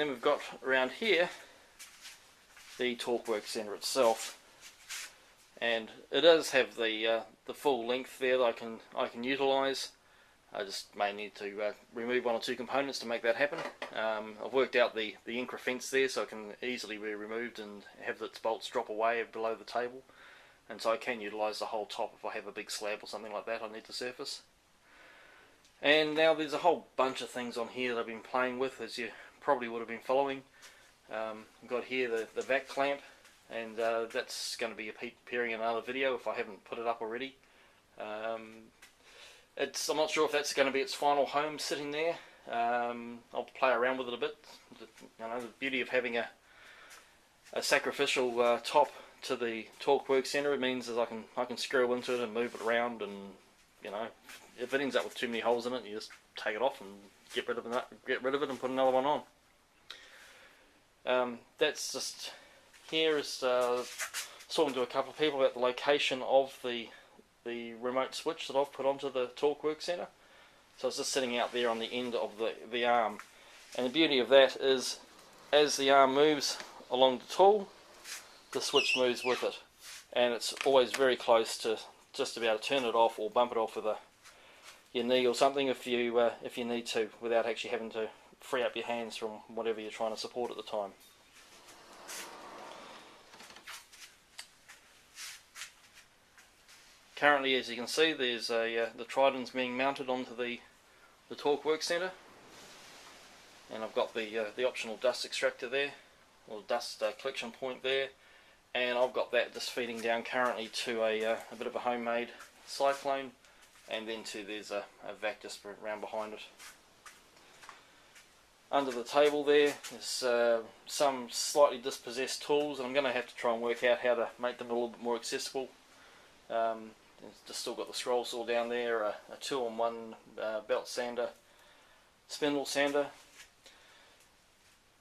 then we've got around here the torque work centre itself, and it does have the full length there that I can utilise. I just may need to remove one or two components to make that happen. I've worked out the Incra fence there, so it can easily be removed and have its bolts drop away below the table, and so I can utilise the whole top if I have a big slab or something like that I need to surface. And now there's a whole bunch of things on here that I've been playing with, as you probably would have been following. I've got here the vac clamp, and that's going to be appearing in another video if I haven't put it up already. I'm not sure if that's going to be its final home sitting there. I'll play around with it a bit. You know, the beauty of having a sacrificial top to the torque work centre, it means that I can screw into it and move it around, and you know, if it ends up with too many holes in it, you just take it off and get rid of it and put another one on. That's just here is talking to a couple of people about the location of the remote switch that I've put onto the torque work centre. So it's just sitting out there on the end of the arm, and the beauty of that is as the arm moves along the tool, the switch moves with it, and it's always very close to just to be able to turn it off or bump it off with your knee or something if you need to, without actually having to free up your hands from whatever you're trying to support at the time. Currently, as you can see, there's the Trident's being mounted onto the torque work centre, and I've got the optional dust extractor there, or dust collection point there, and I've got that just feeding down currently to a bit of a homemade cyclone, and then there's a vac just around behind it. Under the table there is some slightly dispossessed tools, and I'm going to have to try and work out how to make them a little bit more accessible. Just still got the scroll saw down there, a 2-in-1 belt sander, spindle sander.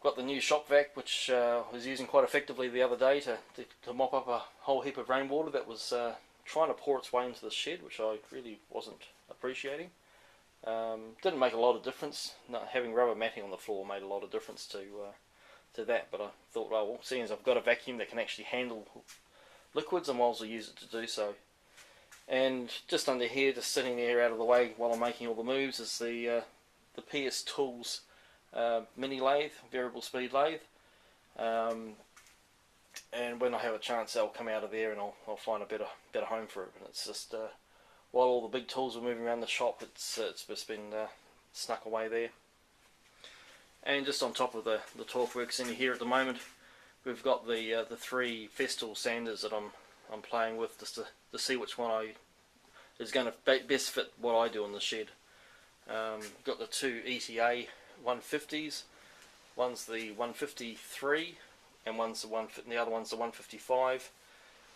Got the new shop vac, which I was using quite effectively the other day to mop up a whole heap of rainwater that was trying to pour its way into the shed, which I really wasn't appreciating. Didn't make a lot of difference. Having rubber matting on the floor made a lot of difference to that, but I thought, well, seeing as I've got a vacuum that can actually handle liquids, I might as well use it to do so. And just under here, just sitting there out of the way while I'm making all the moves, is the PS Tools mini lathe, variable speed lathe. And when I have a chance, I'll come out of there and I'll find a better home for it. And it's just while all the big tools are moving around the shop, it's just been snuck away there. And just on top of the torque works in here at the moment, we've got the 3 Festool sanders that I'm playing with, just to see which one is going to best fit what I do in the shed. Got the 2 ETA 150s. One's the 153, and the other one's the 155.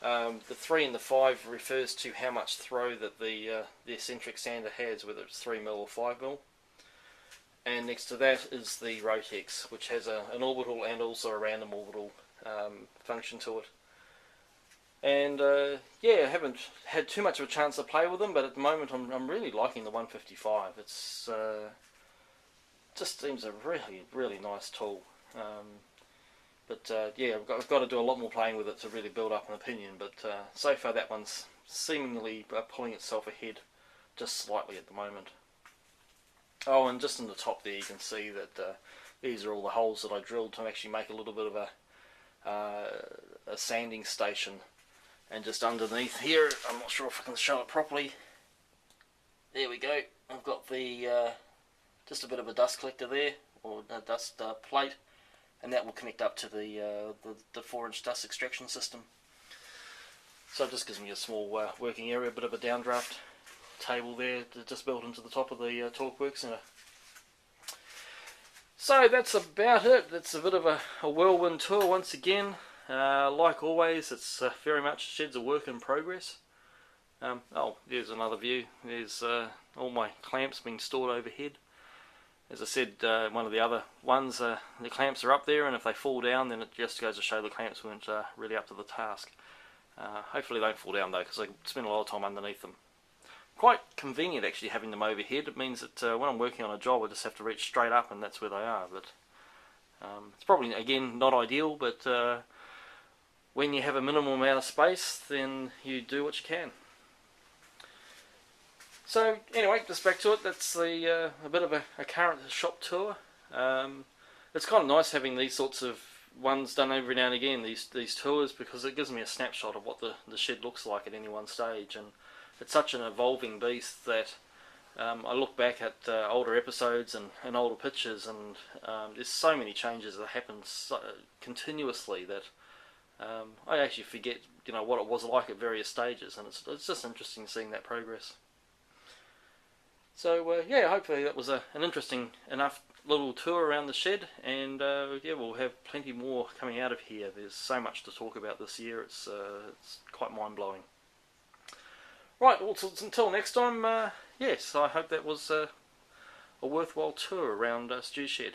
The 3 and the 5 refers to how much throw that the eccentric sander has, whether it's 3mm or 5mm. And next to that is the Rotex, which has an orbital and also a random orbital function to it. And yeah, I haven't had too much of a chance to play with them, but at the moment I'm really liking the 155. It's just seems a really nice tool. Yeah, I've got to do a lot more playing with it to really build up an opinion. But so far that one's seemingly pulling itself ahead just slightly at the moment. Oh, and just in the top there you can see that these are all the holes that I drilled to actually make a little bit of a sanding station. And just underneath here, I'm not sure if I can show it properly. There we go. I've got the just a bit of a dust collector there, or a dust plate, and that will connect up to the 4-inch dust extraction system. So it just gives me a small working area, a bit of a downdraft table there, just built into the top of the torque work centre. So that's about it. It's a bit of a whirlwind tour once again. Like always, it's very much shed's a work in progress. Oh, there's another view. There's all my clamps being stored overhead. As I said, one of the other ones, the clamps are up there, and if they fall down, then it just goes to show the clamps weren't really up to the task. Hopefully they don't fall down though, because I spend a lot of time underneath them. Quite convenient actually having them overhead. It means that when I'm working on a job I just have to reach straight up and that's where they are. But It's probably, again, not ideal, but when you have a minimal amount of space, then you do what you can. So anyway, just back to it. That's a bit of a current shop tour. It's kind of nice having these sorts of ones done every now and again, these tours, because it gives me a snapshot of what the shed looks like at any one stage. And it's such an evolving beast that I look back at older episodes and older pictures, and there's so many changes that happen continuously that I actually forget, what it was like at various stages, and it's just interesting seeing that progress. So yeah, hopefully that was an interesting enough little tour around the shed, and yeah, we'll have plenty more coming out of here. There's so much to talk about this year. It's quite mind-blowing. Right, well, until next time, yes, I hope that was a worthwhile tour around Stu's shed.